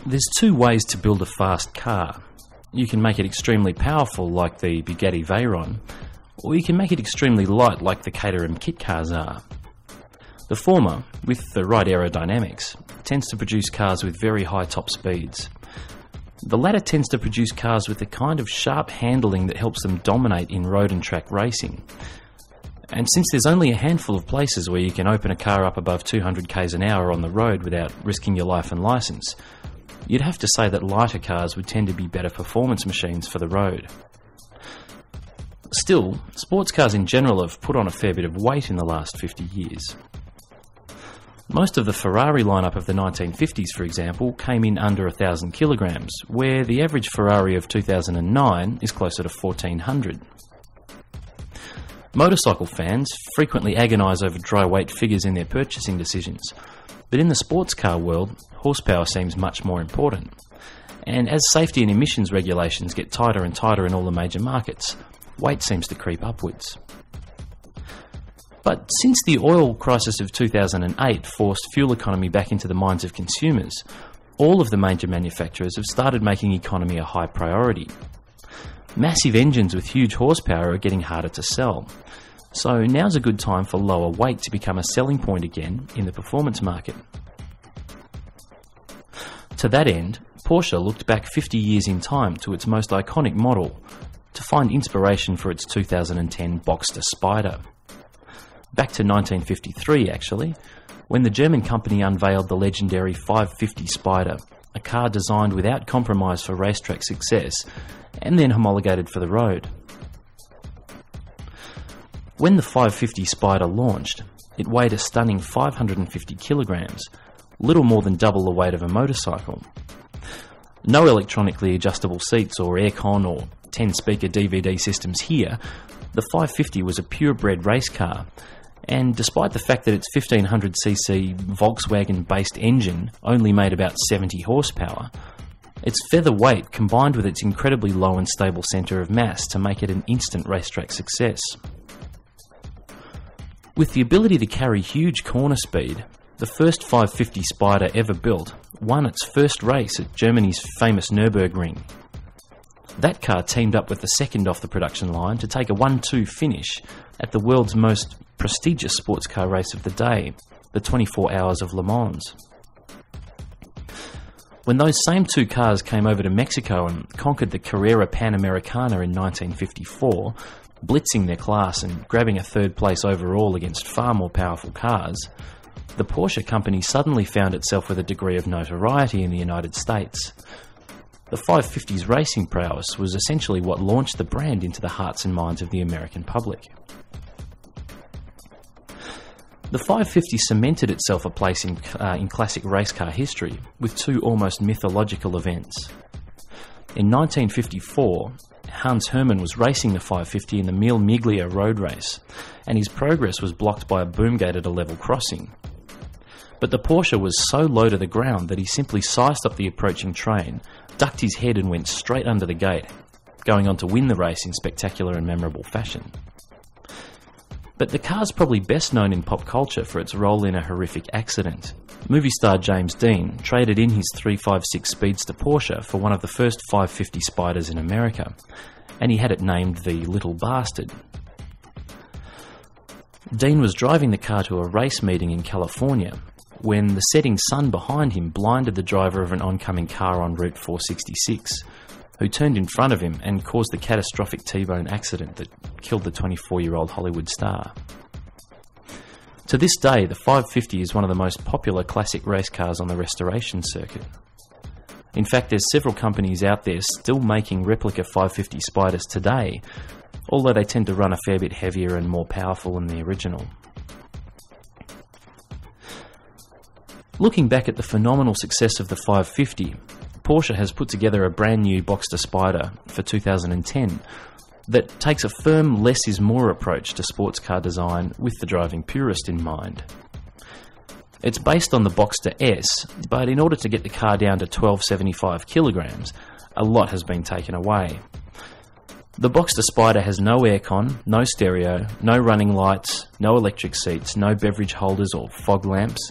There's two ways to build a fast car. You can make it extremely powerful like the Bugatti Veyron, or you can make it extremely light like the Caterham kit cars are. The former, with the right aerodynamics, tends to produce cars with very high top speeds. The latter tends to produce cars with the kind of sharp handling that helps them dominate in road and track racing. And since there's only a handful of places where you can open a car up above 200 km an hour on the road without risking your life and licence, you'd have to say that lighter cars would tend to be better performance machines for the road. Still, sports cars in general have put on a fair bit of weight in the last 50 years. Most of the Ferrari lineup of the 1950s, for example, came in under 1,000 kilograms, where the average Ferrari of 2009 is closer to 1,400. Motorcycle fans frequently agonise over dry weight figures in their purchasing decisions, but in the sports car world, horsepower seems much more important. And as safety and emissions regulations get tighter and tighter in all the major markets, weight seems to creep upwards. But since the oil crisis of 2008 forced fuel economy back into the minds of consumers, all of the major manufacturers have started making economy a high priority. Massive engines with huge horsepower are getting harder to sell, so now's a good time for lower weight to become a selling point again in the performance market. To that end, Porsche looked back 50 years in time to its most iconic model to find inspiration for its 2010 Boxster Spyder. Back to 1953 actually, when the German company unveiled the legendary 550 Spyder, a car designed without compromise for racetrack success and then homologated for the road. When the 550 Spyder launched, it weighed a stunning 550 kilograms, little more than double the weight of a motorcycle. No electronically adjustable seats or aircon or 10-speaker DVD systems here, the 550 was a purebred race car, and despite the fact that its 1500cc Volkswagen-based engine only made about 70 horsepower, its feather weight combined with its incredibly low and stable centre of mass to make it an instant racetrack success. With the ability to carry huge corner speed, the first 550 Spyder ever built won its first race at Germany's famous Nürburgring. That car teamed up with the second off the production line to take a 1-2 finish at the world's most prestigious sports car race of the day, the 24 Hours of Le Mans. When those same two cars came over to Mexico and conquered the Carrera Panamericana in 1954, blitzing their class and grabbing a third place overall against far more powerful cars, the Porsche company suddenly found itself with a degree of notoriety in the United States. The 550's racing prowess was essentially what launched the brand into the hearts and minds of the American public. The 550 cemented itself a place in classic race car history with two almost mythological events. In 1954, Hans Hermann was racing the 550 in the Mille Miglia road race, and his progress was blocked by a boom gate at a level crossing. But the Porsche was so low to the ground that he simply sized up the approaching train, ducked his head and went straight under the gate, going on to win the race in spectacular and memorable fashion. But the car's probably best known in pop culture for its role in a horrific accident. Movie star James Dean traded in his 356 Speedster Porsche for one of the first 550 Spyders in America, and he had it named the Little Bastard. Dean was driving the car to a race meeting in California when the setting sun behind him blinded the driver of an oncoming car on Route 466, who turned in front of him and caused the catastrophic T-bone accident that killed the 24-year-old Hollywood star. To this day, the 550 is one of the most popular classic race cars on the restoration circuit. In fact, there's several companies out there still making replica 550 Spyders today, although they tend to run a fair bit heavier and more powerful than the original. Looking back at the phenomenal success of the 550, Porsche has put together a brand new Boxster Spyder for 2010 that takes a firm less is more approach to sports car design with the driving purist in mind. It's based on the Boxster S, but in order to get the car down to 1275 kilograms, a lot has been taken away. The Boxster Spyder has no aircon, no stereo, no running lights, no electric seats, no beverage holders or fog lamps.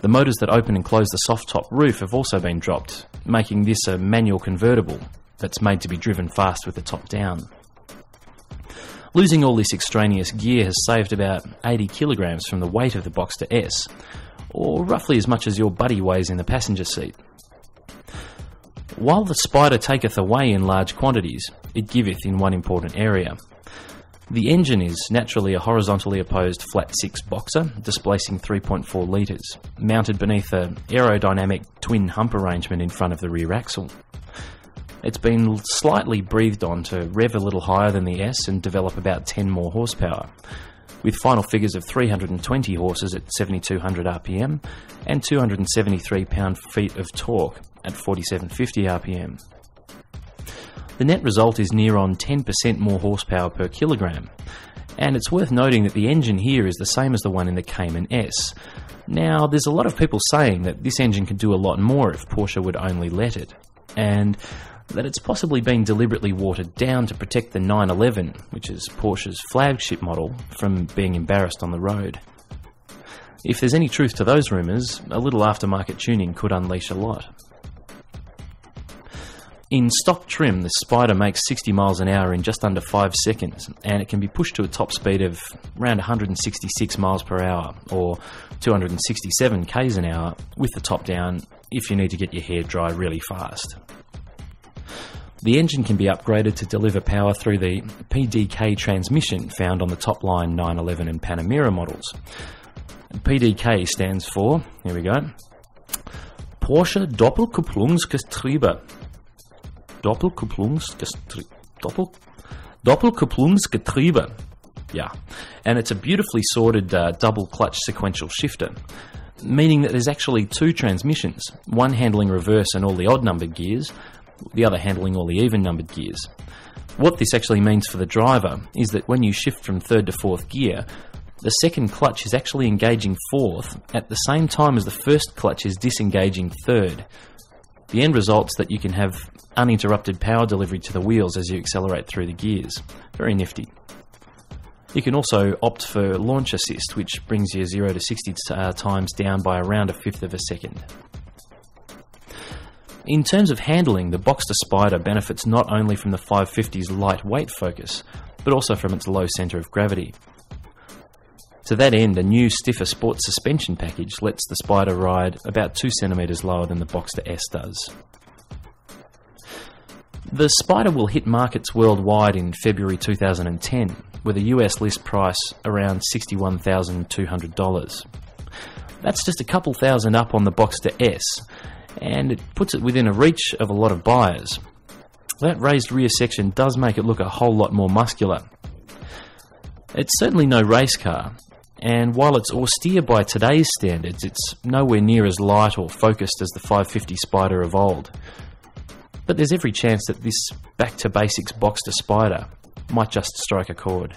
The motors that open and close the soft top roof have also been dropped, making this a manual convertible that's made to be driven fast with the top down. Losing all this extraneous gear has saved about 80 kilograms from the weight of the Boxster S, or roughly as much as your buddy weighs in the passenger seat. While the Spyder taketh away in large quantities, it giveth in one important area. The engine is naturally a horizontally opposed flat-six boxer, displacing 3.4 litres, mounted beneath an aerodynamic twin hump arrangement in front of the rear axle. It's been slightly breathed on to rev a little higher than the S and develop about 10 more horsepower, with final figures of 320 horses at 7,200 RPM and 273 pound-feet of torque at 4,750 RPM. The net result is near on 10% more horsepower per kilogram, and it's worth noting that the engine here is the same as the one in the Cayman S. Now, there's a lot of people saying that this engine could do a lot more if Porsche would only let it, and that it's possibly been deliberately watered down to protect the 911, which is Porsche's flagship model, from being embarrassed on the road. If there's any truth to those rumours, a little aftermarket tuning could unleash a lot. In stock trim, the Spyder makes 60 miles an hour in just under 5 seconds, and it can be pushed to a top speed of around 166 miles per hour, or 267 k's an hour, with the top down, if you need to get your hair dry really fast. The engine can be upgraded to deliver power through the Pdk transmission found on the top-line 911 and Panamera models. Pdk stands for, here we go, Porsche Doppelkupplungsgetriebe. Doppelkupplungsgetriebe. Yeah, and it's a beautifully sorted double-clutch sequential shifter, meaning that there's actually two transmissions, one handling reverse and all the odd-numbered gears, the other handling all the even-numbered gears. What this actually means for the driver is that when you shift from third to fourth gear, the second clutch is actually engaging fourth at the same time as the first clutch is disengaging third. The end result's that you can have uninterrupted power delivery to the wheels as you accelerate through the gears. Very nifty. You can also opt for launch assist, which brings you 0 to 60 times down by around a fifth of a second. In terms of handling, the Boxster Spyder benefits not only from the 550's lightweight focus, but also from its low centre of gravity. To that end, a new stiffer sports suspension package lets the Spyder ride about 2 centimetres lower than the Boxster S does. The Spyder will hit markets worldwide in February 2010, with a US list price around $61,200. That's just a couple thousand up on the Boxster S, and it puts it within a reach of a lot of buyers. That raised rear section does make it look a whole lot more muscular. It's certainly no race car, and while it's austere by today's standards, it's nowhere near as light or focused as the 550 Spyder of old. But there's every chance that this back-to-basics Boxster Spyder might just strike a chord.